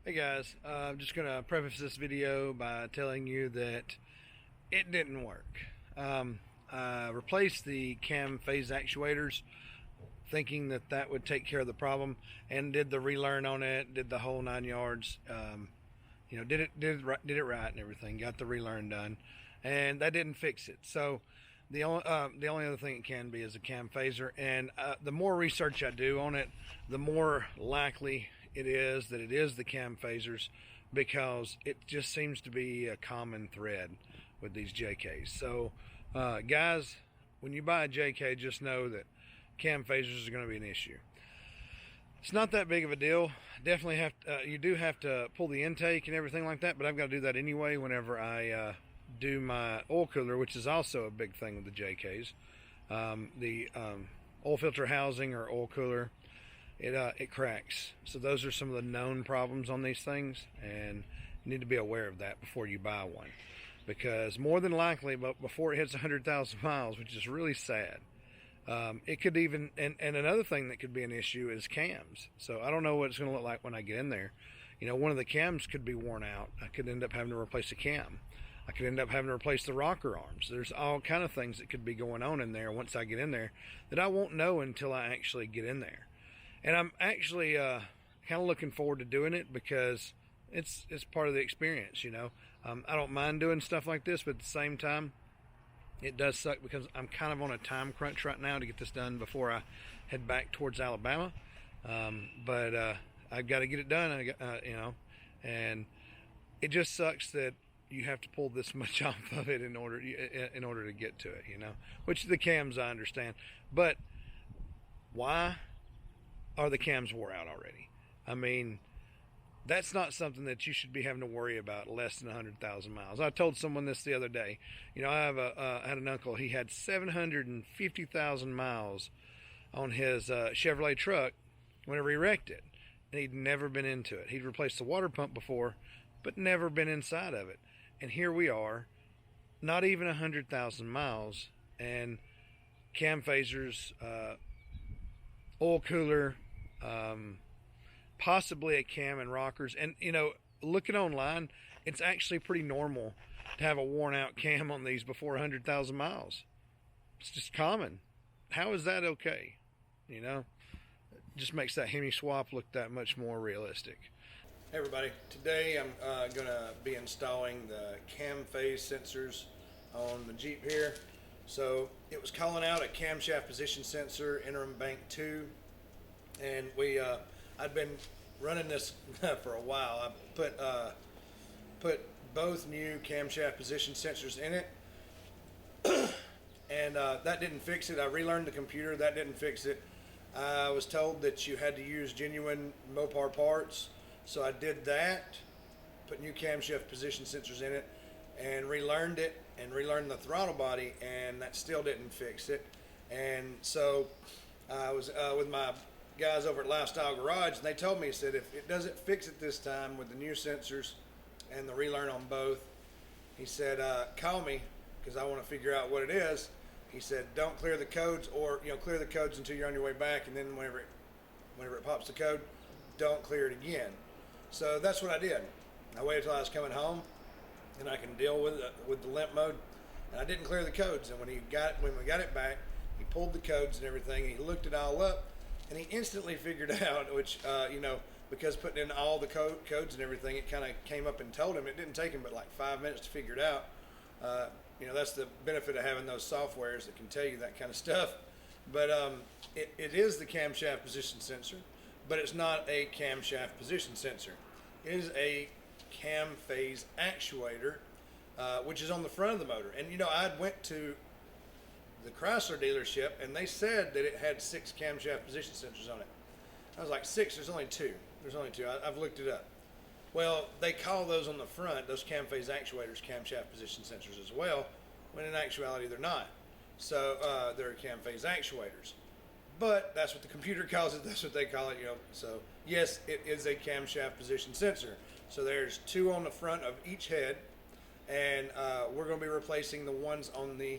Hey guys, I'm just going to preface this video by telling you that it didn't work. I replaced the cam phase actuators thinking that that would take care of the problem, and did the relearn on it, did the whole 9 yards. Did it right and everything, got the relearn done, and that didn't fix it. So the only other thing it can be is a cam phaser, and the more research I do on it, the more likely it is that it is the cam phasers, because it just seems to be a common thread with these JKs. So guys, when you buy a JK, just know that cam phasers are going to be an issue. It's not that big of a deal. Definitely you do have to pull the intake and everything like that, but I've got to do that anyway whenever I do my oil cooler, which is also a big thing with the JKs. The oil filter housing or oil cooler, it cracks. So those are some of the known problems on these things, and you need to be aware of that before you buy one, because more than likely, but before it hits 100,000 miles, which is really sad, it could even, and another thing that could be an issue is cams. So I don't know what it's going to look like when I get in there. One of the cams could be worn out. I could end up having to replace a cam. I could end up having to replace the rocker arms. There's all kind of things that could be going on in there once I get in there that I won't know until I actually get in there. And I'm actually kind of looking forward to doing it, because it's part of the experience. I don't mind doing stuff like this, but at the same time, it does suck because I'm kind of on a time crunch right now to get this done before I head back towards Alabama. But I've got to get it done, and it just sucks that you have to pull this much off of it in order to get to it, which the cams I understand. But why are the cams wore out already? I mean, that's not something that you should be having to worry about less than 100,000 miles. I told someone this the other day. I had an uncle. He had 750,000 miles on his Chevrolet truck whenever he wrecked it, and he'd never been into it. He'd replaced the water pump before, but never been inside of it. And here we are, not even 100,000 miles, and cam phasers, oil cooler, possibly a cam and rockers. And looking online, it's actually pretty normal to have a worn out cam on these before 100,000 miles. It's just common. How is that okay? It just makes that Hemi swap look that much more realistic. Hey everybody, today I'm going to be installing the cam phase sensors on the Jeep here. So it was calling out a camshaft position sensor, interim bank 2, and I'd been running this for a while. I put both new camshaft position sensors in it, and that didn't fix it. I relearned the computer, that didn't fix it. I was told that you had to use genuine Mopar parts. So I did that, put new camshaft position sensors in it, and relearned it, and relearned the throttle body, and that still didn't fix it. And so I was with my guys over at Lifestyle Garage, and they told me, said, if it doesn't fix it this time with the new sensors and the relearn on both, he said, call me, because I want to figure out what it is. He said, don't clear the codes, or clear the codes until you're on your way back, and then whenever it pops the code, don't clear it again. So that's what I did. I waited till I was coming home, and I can deal with the limp mode. And I didn't clear the codes. And when we got it back, he pulled the codes and everything. And he looked it all up, and he instantly figured out, which because putting in all the codes and everything, it kind of came up and told him. It didn't take him but like 5 minutes to figure it out. That's the benefit of having those softwares that can tell you that kind of stuff. But it is the camshaft position sensor, but it's not a camshaft position sensor. It is a cam phase actuator, which is on the front of the motor. And I went to the Chrysler dealership, and they said that it had 6 camshaft position sensors on it. I was like, 6? There's only 2. There's only 2. I've looked it up. Well, they call those on the front, those cam phase actuators, camshaft position sensors as well, when in actuality they're not. So they're cam phase actuators. But that's what the computer calls it. That's what they call it, So yes, it is a camshaft position sensor. So there's 2 on the front of each head, and we're going to be replacing the ones on the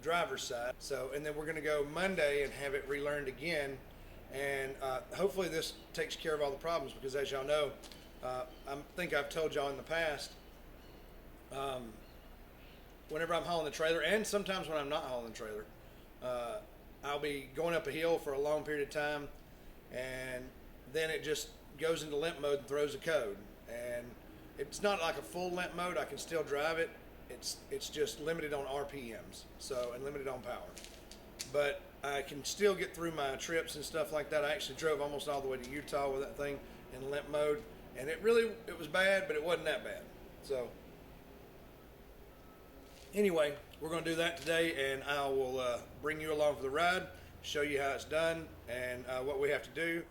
driver's side. And then we're going to go Monday and have it relearned again, and hopefully this takes care of all the problems, because as y'all know, I think I've told y'all in the past, whenever I'm hauling the trailer, and sometimes when I'm not hauling the trailer, I'll be going up a hill for a long period of time, and then it just goes into limp mode and throws a code. And it's not like a full limp mode. I can still drive it. It's just limited on RPMs, and limited on power. But I can still get through my trips and stuff like that. I actually drove almost all the way to Utah with that thing in limp mode, and it was bad, but it wasn't that bad. So anyway, we're going to do that today, and I will bring you along for the ride, show you how it's done, and what we have to do.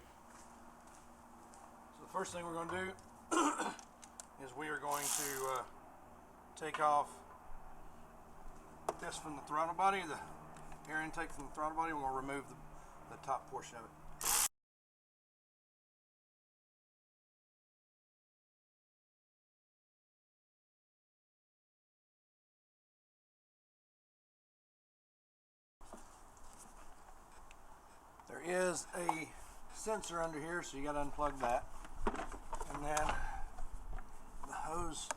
So the first thing we're going to do is we are going to take off this from the throttle body, the air intake from the throttle body. We're going to remove the top portion of it. There is a sensor under here, so you got to unplug that, and then the hose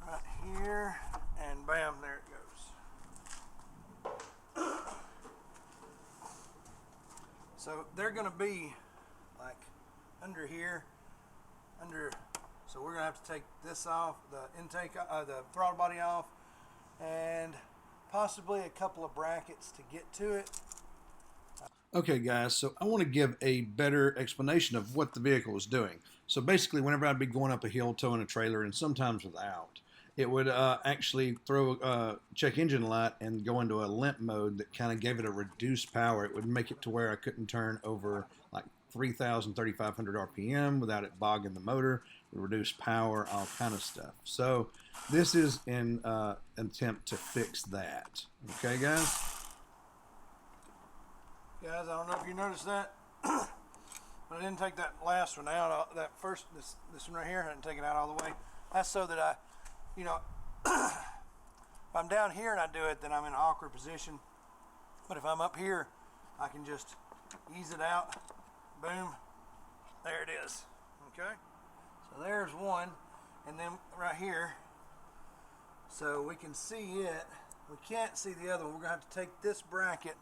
right here, and bam, there it goes. So they're going to be like under here, so we're going to have to take this off, the intake, the throttle body off, and possibly a couple of brackets to get to it. Okay guys, so I want to give a better explanation of what the vehicle is doing. So basically, whenever I'd be going up a hill towing a trailer, and sometimes without, it would actually throw a check engine light and go into a limp mode that kind of gave it a reduced power. It would make it to where I couldn't turn over like 3,000, 3,500 RPM without it bogging the motor, reduce power, all kind of stuff. So this is an attempt to fix that. Okay guys? Guys, I don't know if you noticed that, but I didn't take that last one out. That first, this one right here, I didn't take it out all the way. That's so that I, if I'm down here and I do it, then I'm in an awkward position. But if I'm up here, I can just ease it out. Boom. There it is. Okay. So there's one, and then right here, so we can see it. We can't see the other one. We're gonna have to take this bracket.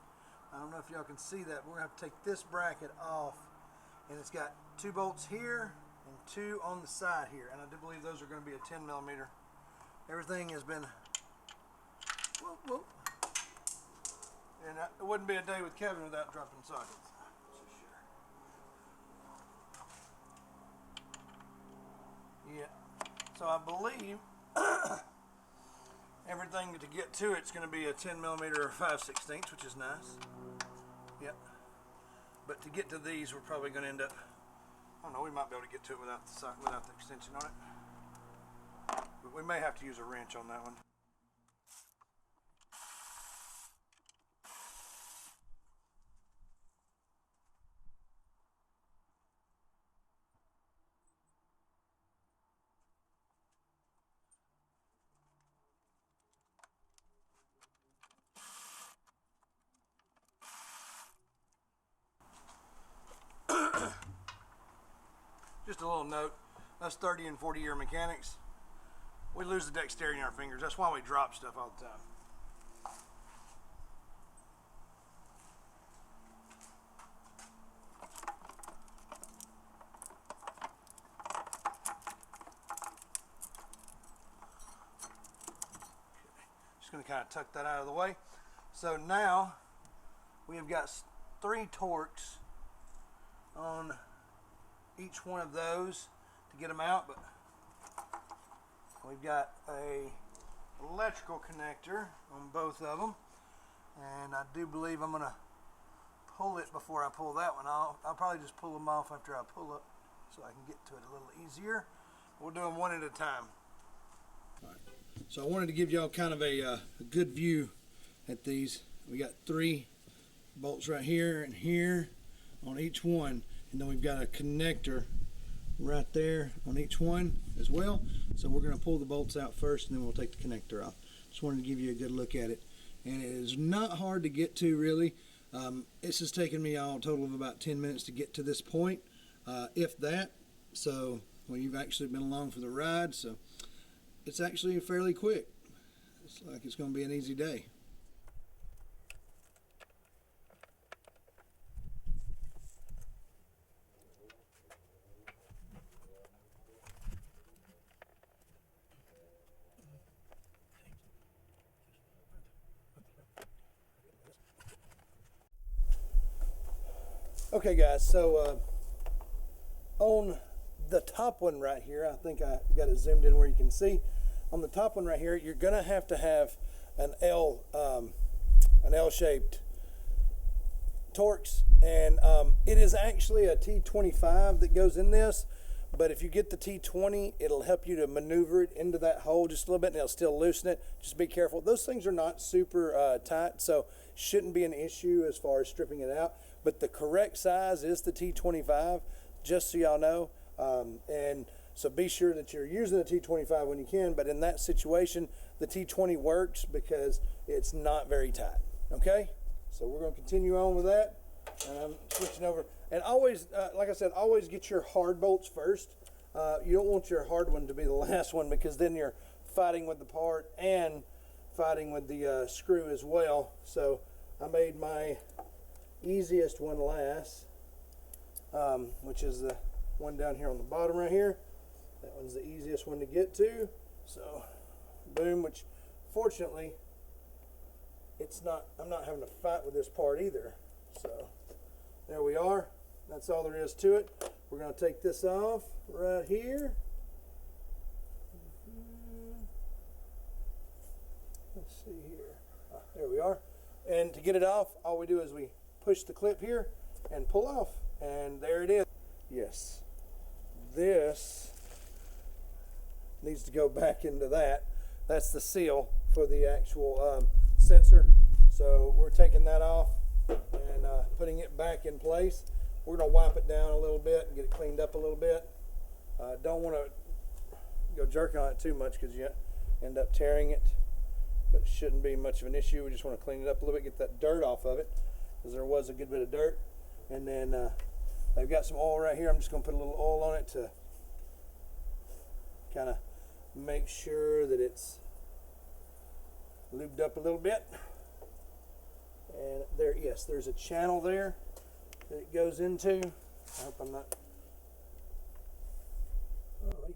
I don't know if y'all can see that. We're going to have to take this bracket off, and it's got 2 bolts here and 2 on the side here, and I do believe those are going to be a 10 millimeter. Everything has been, whoop, whoop. And it wouldn't be a day with Kevin without dropping sockets. Yeah, so I believe everything to get to it's going to be a 10 millimeter or 5/16, which is nice. Yep. But to get to these, we're probably going to end up, I don't know, we might be able to get to it without the extension on it. But we may have to use a wrench on that one. Just a little note, us 30 and 40 year mechanics, we lose the dexterity in our fingers. That's why we drop stuff all the time. Just going to kind of tuck that out of the way. So now we have got 3 torques on each one of those to get them out, but we've got a electrical connector on both of them, and I do believe I'm going to pull it before I pull that one off. I'll probably just pull them off after I pull up so I can get to it a little easier. We'll do them one at a time. All right. So I wanted to give y'all kind of a good view at these. We got 3 bolts right here and here on each one. And then we've got a connector right there on each one as well. So we're going to pull the bolts out first, and then we'll take the connector off. Just wanted to give you a good look at it. And it is not hard to get to, really. This has taken me all a total of about 10 minutes to get to this point, if that. So Well, you've actually been along for the ride, so it's actually fairly quick. It's like it's going to be an easy day. Okay guys, so on the top one right here, I think I got it zoomed in where you can see. On the top one right here, you're gonna have to have an L-shaped Torx, and it is actually a T25 that goes in this. But if you get the T20, it'll help you to maneuver it into that hole just a little bit, and it'll still loosen it. Just be careful. Those things are not super tight, so shouldn't be an issue as far as stripping it out. But the correct size is the T25, just so y'all know. And so be sure that you're using the T25 when you can, but in that situation, the T20 works because it's not very tight, okay? So we're gonna continue on with that, and I'm switching over. And always, like I said, always get your hard bolts first. You don't want your hard one to be the last one, because then you're fighting with the part and fighting with the screw as well. So I made my easiest one last, which is the one down here on the bottom right here. That one's the easiest one to get to. So boom, which fortunately it's not, I'm not having to fight with this part either. So there we are. That's all there is to it. We're going to take this off right here. Let's see here. There we are. And to get it off, all we do is we push the clip here and pull off, and there it is. Yes, this needs to go back into that. That's the seal for the actual sensor. So we're taking that off and putting it back in place. We're going to wipe it down a little bit and get it cleaned up a little bit. Don't want to go jerking on it too much, because you end up tearing it, but it shouldn't be much of an issue. We just want to clean it up a little bit, get that dirt off of it, because there was a good bit of dirt. And then I've got some oil right here. I'm just going to put a little oil on it to kind of make sure that it's lubed up a little bit. And there, yes, there's a channel there that it goes into. I hope I'm not. Oh,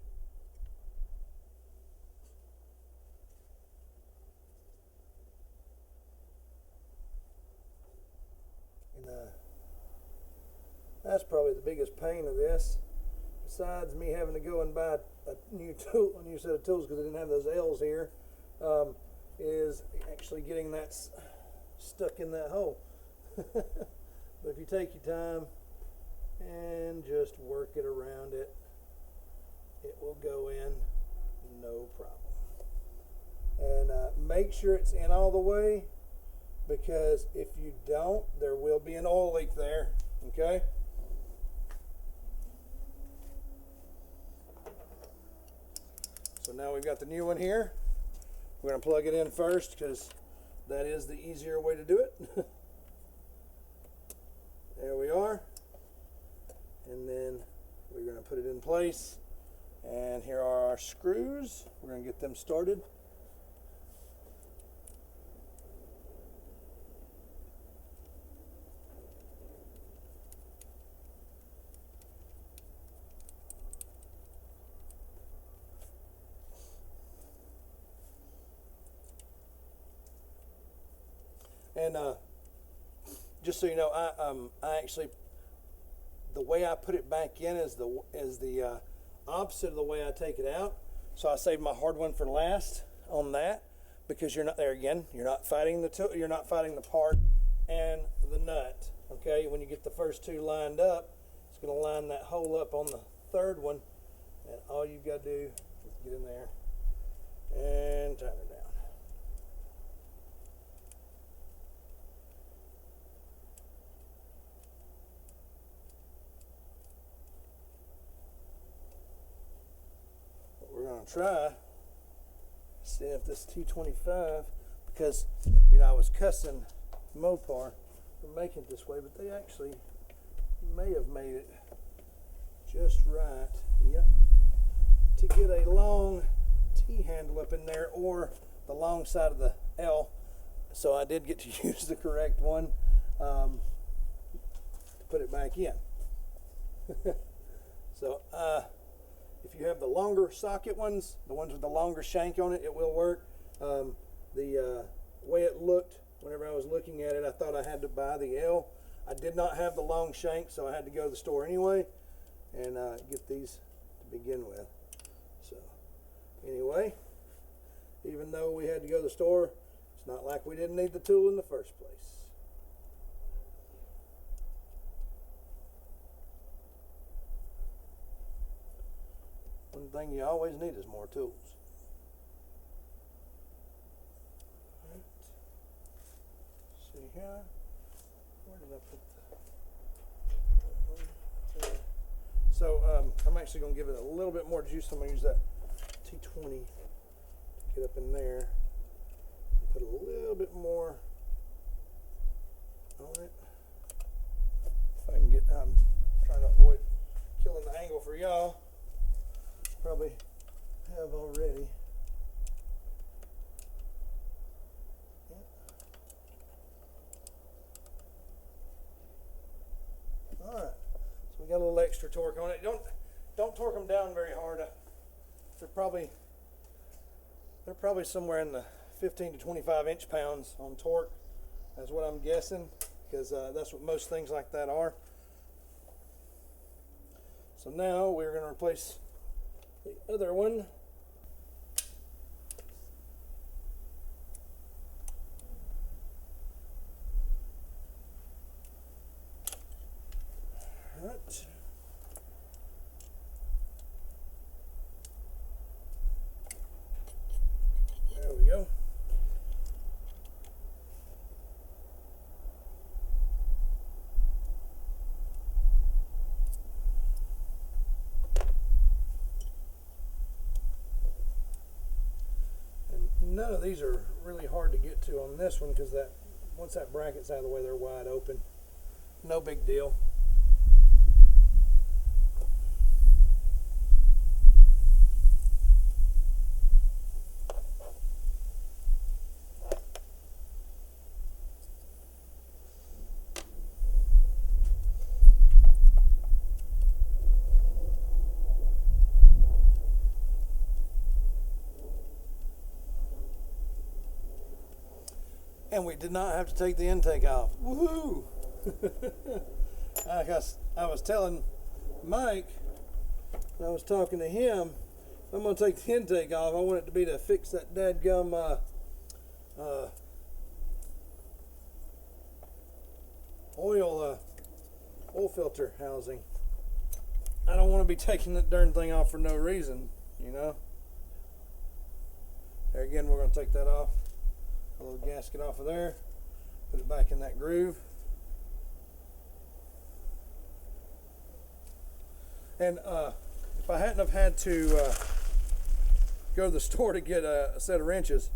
that's probably the biggest pain of this, besides me having to go and buy a new set of tools because I didn't have those L's here, is actually getting that stuck in that hole. But if you take your time and just work it around it, it will go in no problem. And make sure it's in all the way, because if you don't, there will be an oil leak there, okay? So now we've got the new one here. We're going to plug it in first, because that is the easier way to do it. There we are. And then we're going to put it in place. And here are our screws. We're going to get them started. And just so you know, I actually, the way I put it back in is the opposite of the way I take it out. So I saved my hard one for last on that, because you're not there again. You're not fighting the part and the nut. Okay, when you get the first two lined up, it's going to line that hole up on the third one, and all you've got to do is get in there and tighten it down. Try see if this T25, because you know I was cussing Mopar for making it this way, but they actually may have made it just right, yep, to get a long T-handle up in there, or the long side of the L. So I did get to use the correct one to put it back in. So if you have the longer socket ones, the ones with the longer shank on it, it will work. The way it looked whenever I was looking at it, I thought I had to buy the L. I did not have the long shank, so I had to go to the store anyway and get these to begin with. So anyway, even though we had to go to the store, it's not like we didn't need the tool in the first place. One thing you always need is more tools. Right. See here. Where did I put the one? So I'm actually going to give it a little bit more juice. I'm going to use that T20 to get up in there. Put a little bit more on it. If I can get, I'm trying to avoid killing the angle for y'all. Probably have already. Yep. All right, so we got a little extra torque on it. Don't torque them down very hard. They're probably somewhere in the 15 to 25 inch-pounds on torque. That's what I'm guessing, because that's what most things like that are. So now we're going to replace the other one. All right. There we go. None of these are really hard to get to on this one, because that once that bracket's out of the way, they're wide open. No big deal. And we did not have to take the intake off. Woohoo! I was telling Mike when I was talking to him, if I'm going to take the intake off, I want it to be to fix that dadgum oil filter housing. I don't want to be taking that darn thing off for no reason, you know. There again, we're going to take that off. A little gasket off of there, put it back in that groove. And if I hadn't have had to go to the store to get a set of wrenches,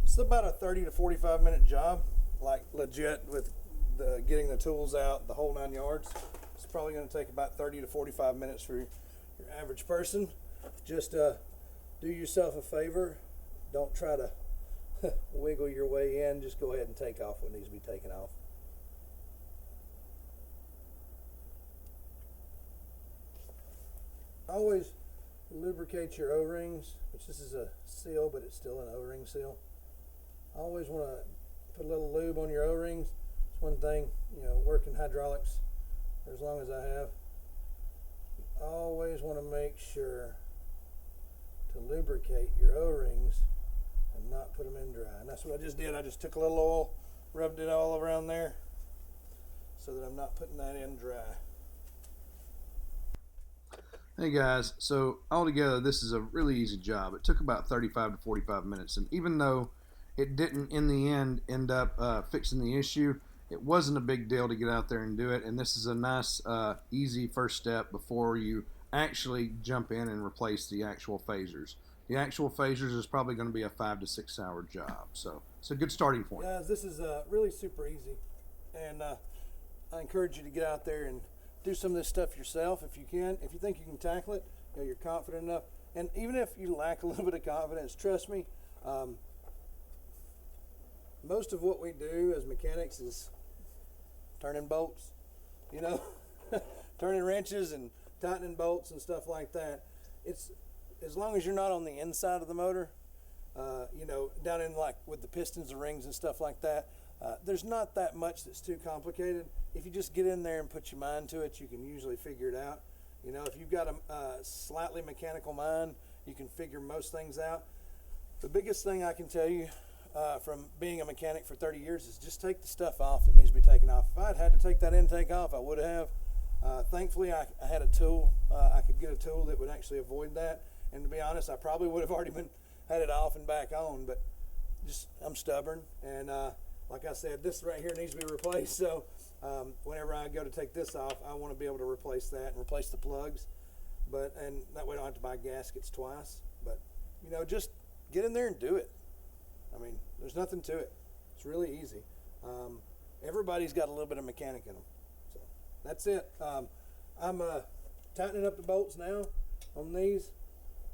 it's about a 30 to 45 minute job, like legit, with getting the tools out, the whole 9 yards. It's probably going to take about 30 to 45 minutes for your average person. Just do yourself a favor. Don't try to wiggle your way in. Just go ahead and take off what needs to be taken off. Always lubricate your O-rings, which this is a seal, but it's still an O-ring seal. Always want to put a little lube on your O-rings. It's one thing, you know, working hydraulics for as long as I have. You always want to make sure to lubricate your O-rings and not put them in dry. And that's what I just did. I just took a little oil, rubbed it all around there so that I'm not putting that in dry. Hey guys, so altogether this is a really easy job. It took about 35 to 45 minutes, and even though it didn't in the end up fixing the issue, it wasn't a big deal to get out there and do it, and this is a nice easy first step before you actually jump in and replace the actual phasers. The actual phasers is probably going to be a 5 to 6 hour job, so it's a good starting point. Guys, this is really super easy, and I encourage you to get out there and do some of this stuff yourself if you can. If you think you can tackle it, you know, you're confident enough. And even if you lack a little bit of confidence, trust me, most of what we do as mechanics is turning bolts, you know, turning wrenches and tightening bolts and stuff like that. It's as long as you're not on the inside of the motor, you know, down in like with the pistons and rings and stuff like that, there's not that much that's too complicated. If you just get in there and put your mind to it, you can usually figure it out. You know, if you've got a slightly mechanical mind, you can figure most things out. The biggest thing I can tell you from being a mechanic for 30 years is just take the stuff off that needs to be taken off. If I'd had to take that intake off, I would have. Thankfully, I had a tool. I could get a tool that would actually avoid that. And to be honest, I probably would have already had it off and back on, but just I'm stubborn. And like I said, this right here needs to be replaced. So whenever I go to take this off, I want to be able to replace that and replace the plugs. And that way I don't have to buy gaskets twice. But, you know, just get in there and do it. I mean, there's nothing to it. It's really easy. Everybody's got a little bit of mechanic in them. So that's it. I'm tightening up the bolts now on these,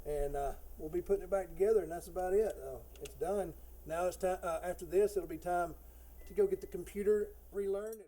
and we'll be putting it back together, and that's about it. It's done. Now it's time. After this, it'll be time to go get the computer relearned.